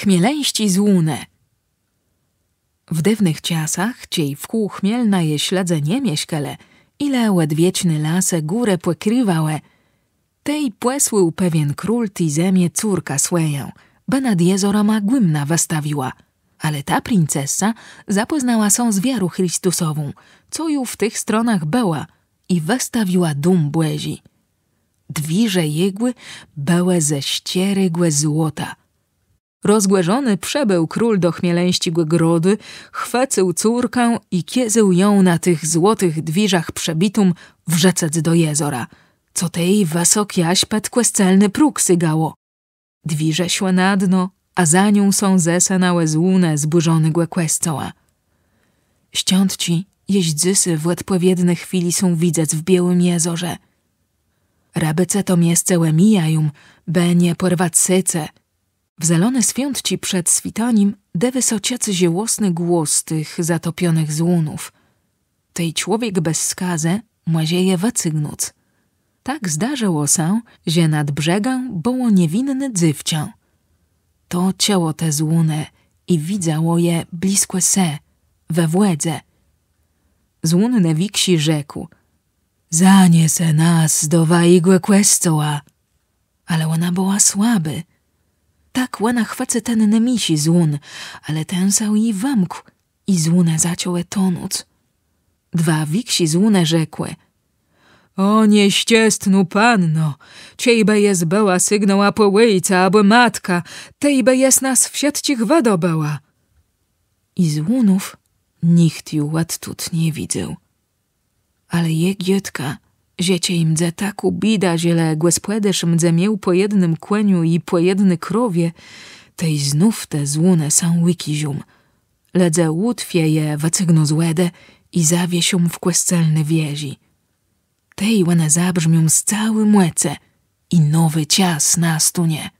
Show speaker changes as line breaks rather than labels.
chmieleńści z łune. W dywnych ciasach, ciej wkół chmielna je śledze nie mieśkele, ile łedwieczny lase górę płekrywałe. Tej płesłył pewien król ti zemie córka sweję, by nad jezorama głymna wystawiła. Ale ta princesa zapoznała są z wiarą Chrystusową, co ju w tych stronach była i wystawiła dum błezi. Dwiże jegły były ze ścierygłe złota. Rozgłeżony przebył król do chmieleńścigłe grody, chwecył córkę i kiezył ją na tych złotych dwiżach przebitum wrzecec do jezora, co tej wysok jaś petquescelny próg sygało. Dwiże szły na dno, a za nią są zesanałe złune zburzony głequescoła. Ściąd ci, jeźdzysy w odpowiedniej chwili są widzec w białym jezorze. Rabyce to miejsce mijają, by nie porwać syce. W zelone świąt ci przed switanim de wysociacy ziełosny głos tych zatopionych złunów. Tej człowiek bez skaze młazieje wycygnąc. Tak zdarzyło się, że nad brzegą było niewinny dzywcię. To ciało te złune i widzało je blisko se, we włedze. Złunne wiksi rzekł: zaniese nas do wajigłe questoła. Ale ona była słaby. Tak łana chwace ten nemisi złun, ale ten sał jej wymkł i złune zaciąłe tonąc. Dwa wiksi złune rzekły: o nieściestnu panno, ciejbe jest była sygnał apołyjca, aby matka, tejbe jest nas w siatcich wydobyła. I złunów nikt ju odtąd nie widział. Ale jegiotka, ziecie im dze taku bida, ziele głespłedesz mdze miał po jednym kłeniu i po jednej krowie, tej znów te złune są łykizium. Ledze łutwie je wycygną złedę i zawiesią w kłescelne wiezi. Tej one zabrzmią z całym łece i nowy cias nastunie.